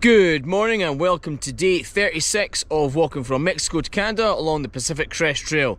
Good morning and welcome to day 36 of walking from Mexico to Canada along the Pacific Crest Trail.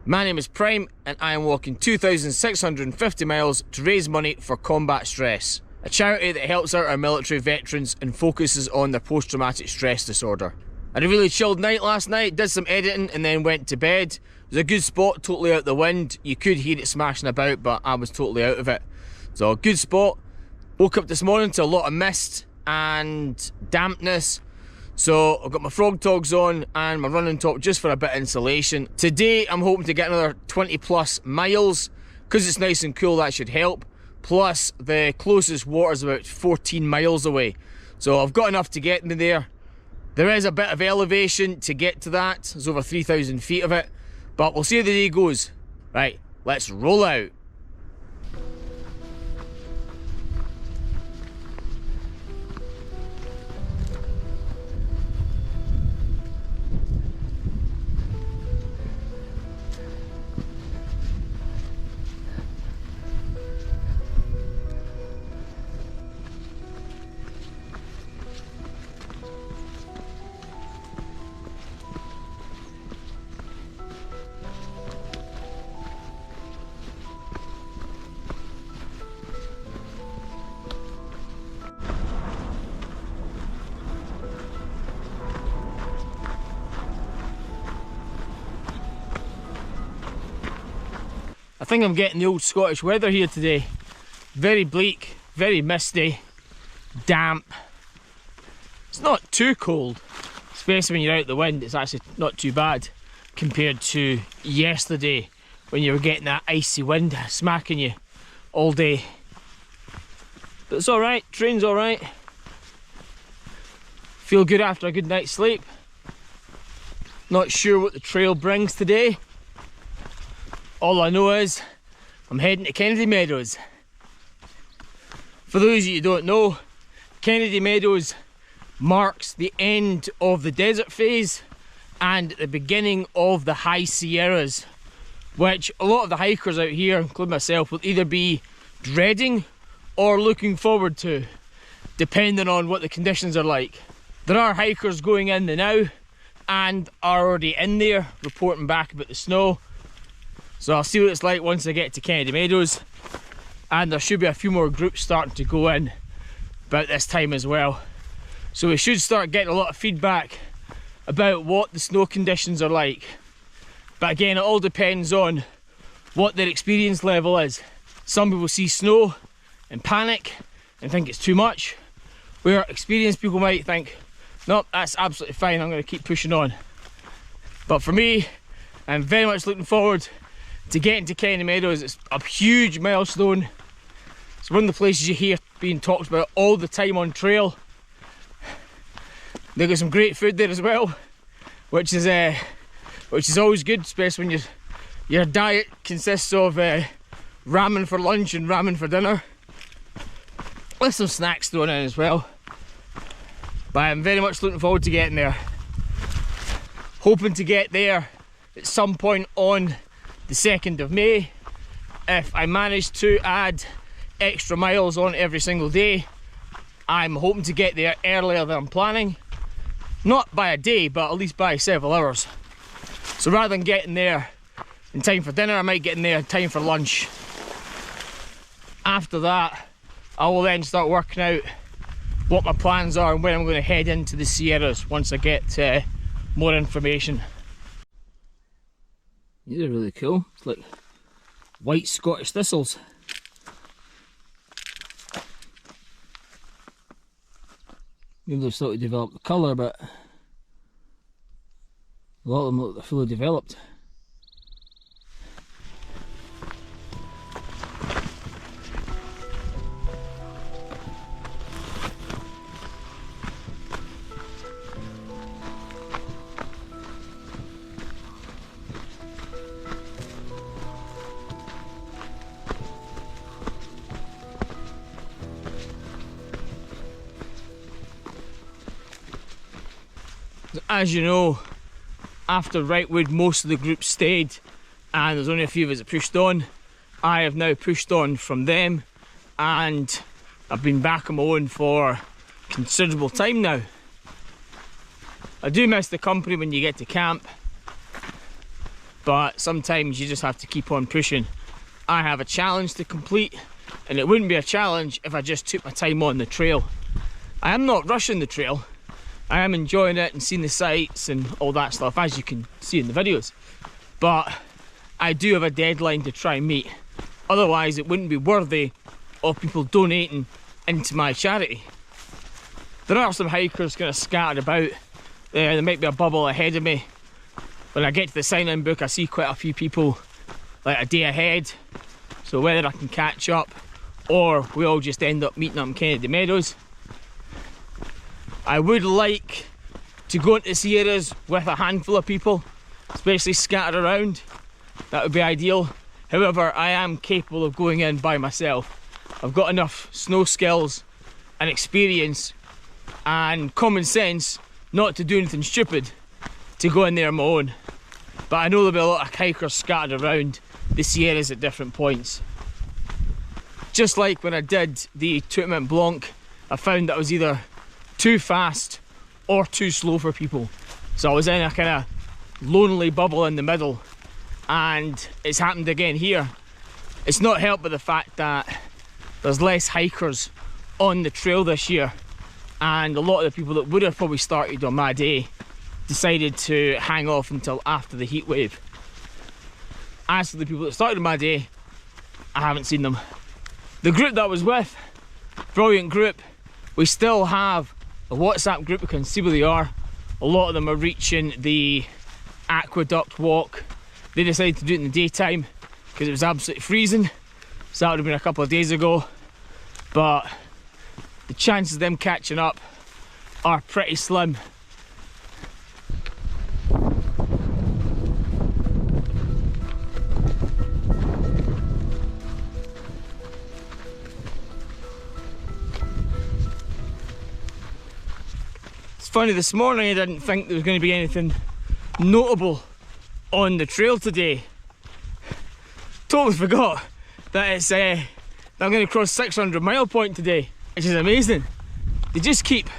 My name is Prime and I am walking 2,650 miles to raise money for Combat Stress, a charity that helps out our military veterans and focuses on their post-traumatic stress disorder. I had a really chilled night last night, did some editing and then went to bed. It was a good spot, totally out the wind. You could hear it smashing about, but I was totally out of it. So a good spot. Woke up this morning to a lot of mist and dampness, so I've got my frog togs on and my running top just for a bit of insulation. Today I'm hoping to get another 20 plus miles. Because it's nice and cool, that should help. Plus the closest water is about 14 miles away, so I've got enough to get me there. There is a bit of elevation to get to that. There's over 3,000 feet of it, but we'll see how the day goes. Right, let's roll out. I think I'm getting the old Scottish weather here today. Very bleak, very misty, damp. It's not too cold, especially when you're out the wind. It's actually not too bad compared to yesterday when you were getting that icy wind smacking you all day. But it's alright, train's alright. Feel good after a good night's sleep. Not sure what the trail brings today. All I know is I'm heading to Kennedy Meadows. For those of you who don't know, Kennedy Meadows marks the end of the desert phase and the beginning of the high Sierras, which a lot of the hikers out here, including myself, will either be dreading or looking forward to, depending on what the conditions are like. There are hikers going in there now and are already in there reporting back about the snow. So I'll see what it's like once I get to Kennedy Meadows, and there should be a few more groups starting to go in about this time as well. So we should start getting a lot of feedback about what the snow conditions are like. But again, it all depends on what their experience level is. Some people see snow and panic and think it's too much, where experienced people might think, nope, that's absolutely fine, I'm going to keep pushing on. But for me, I'm very much looking forward to getting to Kennedy Meadows. It's a huge milestone. It's one of the places you hear being talked about all the time on trail. They've got some great food there as well, which is always good, especially when your diet consists of ramen for lunch and ramen for dinner, with some snacks thrown in as well. But I'm very much looking forward to getting there. Hoping to get there at some point on the 2nd of May. If I manage to add extra miles on every single day, I'm hoping to get there earlier than I'm planning. Not by a day, but at least by several hours. So rather than getting there in time for dinner, I might get in there in time for lunch. After that, I will then start working out what my plans are and when I'm going to head into the Sierras once I get more information. These are really cool. It's like white Scottish thistles. Maybe they've started to develop the colour, but a lot of them look like they're fully developed. As you know, after Wrightwood most of the group stayed and there's only a few of us that pushed on. I have now pushed on from them and I've been back on my own for considerable time now. I do miss the company when you get to camp, but sometimes you just have to keep on pushing. I have a challenge to complete, and it wouldn't be a challenge if I just took my time on the trail. I am not rushing the trail. I am enjoying it and seeing the sights and all that stuff, as you can see in the videos. But I do have a deadline to try and meet. Otherwise, it wouldn't be worthy of people donating into my charity. There are some hikers kind of scattered about. There might be a bubble ahead of me. When I get to the sign-in book, I see quite a few people like a day ahead. So whether I can catch up or we all just end up meeting up in Kennedy Meadows. I would like to go into Sierras with a handful of people, especially scattered around. That would be ideal. However, I am capable of going in by myself. I've got enough snow skills and experience and common sense not to do anything stupid to go in there on my own. But I know there'll be a lot of hikers scattered around the Sierras at different points. Just like when I did the Tourmaline Blanc, I found that I was either too fast or too slow for people. So I was in a kind of lonely bubble in the middle, and it's happened again here. It's not helped by the fact that there's less hikers on the trail this year, and a lot of the people that would have probably started on my day decided to hang off until after the heat wave. As for the people that started on my day, I haven't seen them. The group that I was with, brilliant group. We still have a WhatsApp group, we can see where they are. A lot of them are reaching the aqueduct walk. They decided to do it in the daytime because it was absolutely freezing. So that would have been a couple of days ago. But the chances of them catching up are pretty slim. Funny, this morning I didn't think there was going to be anything notable on the trail today. Totally forgot that it's that I'm going to cross 600 mile point today, which is amazing. They just keep,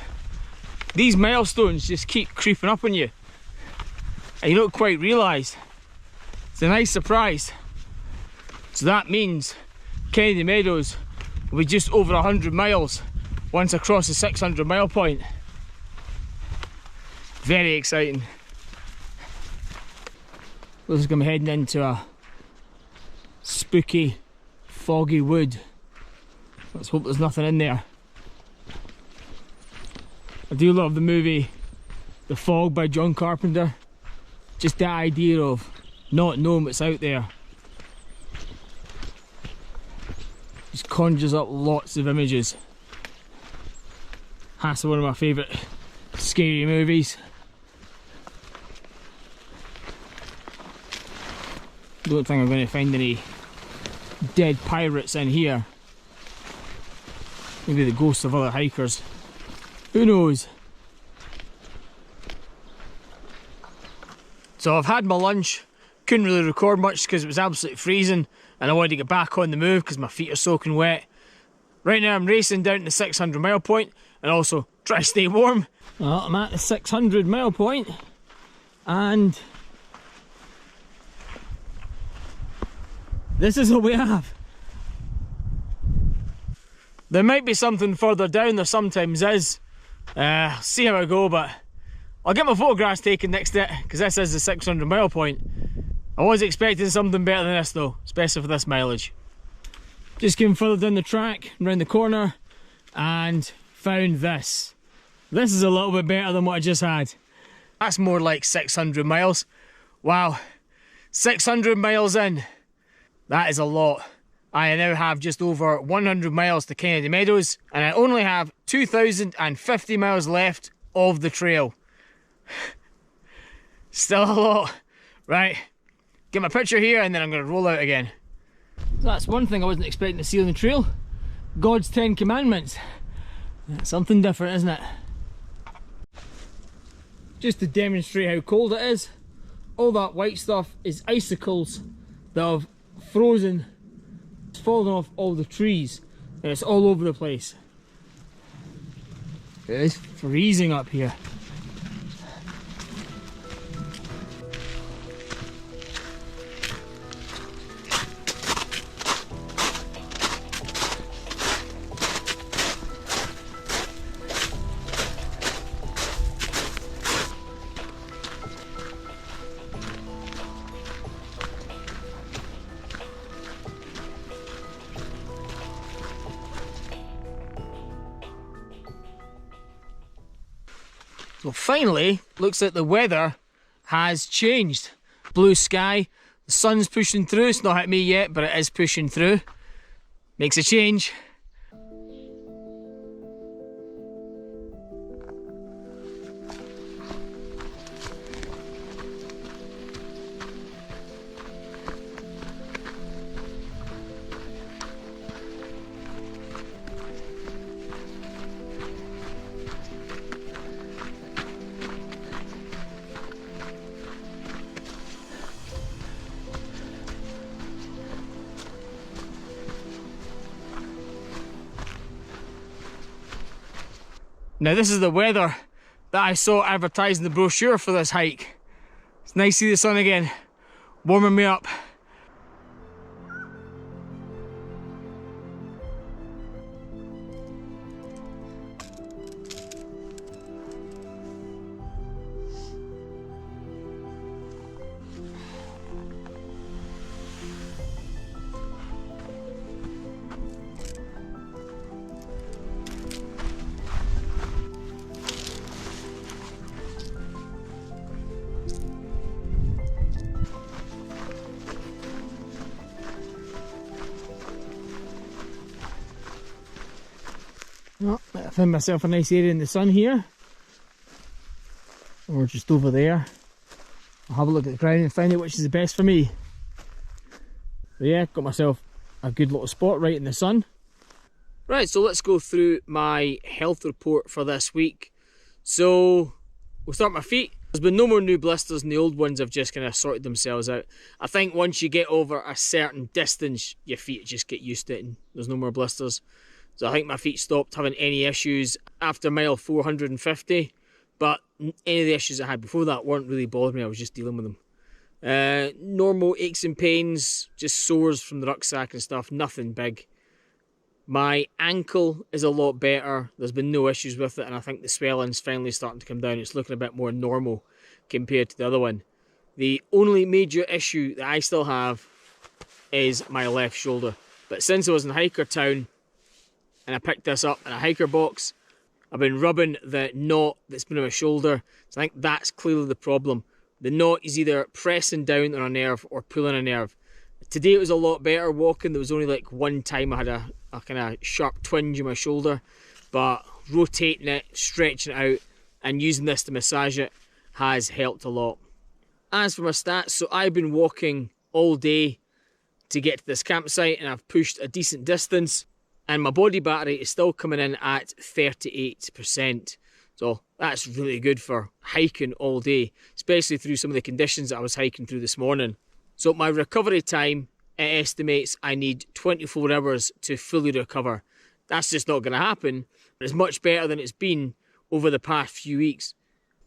these milestones just keep creeping up on you and you don't quite realise. It's a nice surprise. So that means Kennedy Meadows will be just over 100 miles once I cross the 600 mile point. Very exciting. Looks like I'm heading into a spooky, foggy wood. Let's hope there's nothing in there. I do love the movie The Fog by John Carpenter. Just the idea of not knowing what's out there. Just conjures up lots of images. That's one of my favourite scary movies. Don't think I'm going to find any dead pirates in here. Maybe the ghosts of other hikers. Who knows? So I've had my lunch. Couldn't really record much because it was absolutely freezing and I wanted to get back on the move because my feet are soaking wet. Right now I'm racing down to the 600 mile point and also try to stay warm. Well, I'm at the 600 mile point and this is what we have. There might be something further down, there sometimes is. See how I go, but I'll get my photographs taken next to it because this is the 600 mile point. I was expecting something better than this though, especially for this mileage. Just came further down the track, round the corner, and found this. This is a little bit better than what I just had. That's more like 600 miles. Wow, 600 miles in. That is a lot. I now have just over 100 miles to Kennedy Meadows and I only have 2,050 miles left of the trail. Still a lot. Right, get my picture here and then I'm going to roll out again. So that's one thing I wasn't expecting to see on the trail. God's 10 commandments. That's something different, isn't it? Just to demonstrate how cold it is, all that white stuff is icicles that have frozen. It's fallen off all the trees and it's all over the place. It is freezing up here. So finally, looks like the weather has changed. Blue sky, the sun's pushing through. It's not hit me yet, but it is pushing through. Makes a change. Now this is the weather that I saw advertised in the brochure for this hike. It's nice to see the sun again, warming me up. Oh, I found myself a nice area in the sun here. Or just over there. I'll have a look at the ground and find out which is the best for me. So yeah, got myself a good little spot right in the sun. Right, so let's go through my health report for this week. So we'll start with my feet. There's been no more new blisters and the old ones have just kind of sorted themselves out. I think once you get over a certain distance, your feet just get used to it and there's no more blisters. So I think my feet stopped having any issues after mile 450, but any of the issues I had before that weren't really bothering me. I was just dealing with them. Normal aches and pains, just sores from the rucksack and stuff, nothing big. My ankle is a lot better. There's been no issues with it, and I think the swelling's finally starting to come down. It's looking a bit more normal compared to the other one. The only major issue that I still have is my left shoulder. But since I was in Hiker Town, and I picked this up in a hiker box, I've been rubbing the knot that's been on my shoulder. So I think that's clearly the problem. The knot is either pressing down on a nerve or pulling a nerve. Today it was a lot better walking. There was only like one time I had a kind of sharp twinge in my shoulder, but rotating it, stretching it out and using this to massage it has helped a lot. As for my stats, so I've been walking all day to get to this campsite and I've pushed a decent distance. And my body battery is still coming in at 38%. So that's really good for hiking all day, especially through some of the conditions that I was hiking through this morning. So my recovery time, it estimates I need 24 hours to fully recover. That's just not going to happen, but it's much better than it's been over the past few weeks.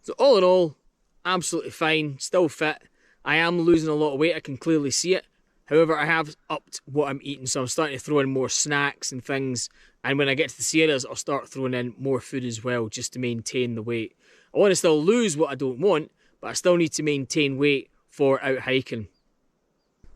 So all in all, absolutely fine, still fit. I am losing a lot of weight, I can clearly see it. However, I have upped what I'm eating, so I'm starting to throw in more snacks and things. And when I get to the Sierras, I'll start throwing in more food as well, just to maintain the weight. I want to still lose what I don't want, but I still need to maintain weight for out hiking.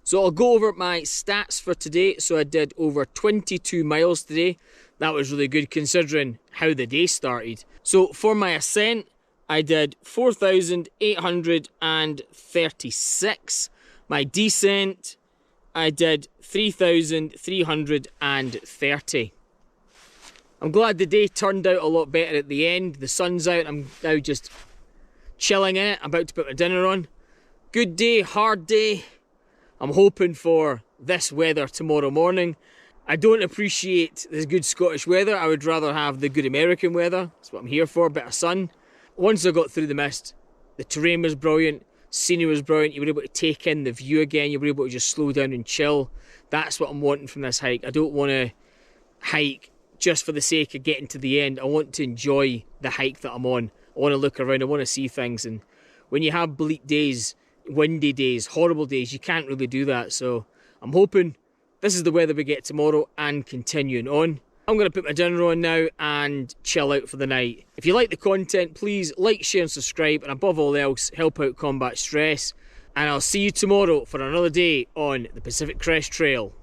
So I'll go over my stats for today. So I did over 22 miles today. That was really good considering how the day started. So for my ascent, I did 4,836. My descent, I did 3,330. I'm glad the day turned out a lot better at the end. The sun's out, I'm now just chilling in it. I'm about to put my dinner on. Good day, hard day. I'm hoping for this weather tomorrow morning. I don't appreciate this good Scottish weather. I would rather have the good American weather. That's what I'm here for, a bit of sun. Once I got through the mist, the terrain was brilliant. Scenery was brilliant. You were able to take in the view again. You were able to just slow down and chill. That's what I'm wanting from this hike. I don't want to hike just for the sake of getting to the end. I want to enjoy the hike that I'm on. I want to look around, I want to see things, and when you have bleak days, windy days, horrible days, you can't really do that. So I'm hoping this is the weather we get tomorrow and continuing on. I'm going to put my dinner on now and chill out for the night. If you like the content, please like, share and subscribe, and above all else, help out combat stress. And I'll see you tomorrow for another day on the Pacific Crest Trail.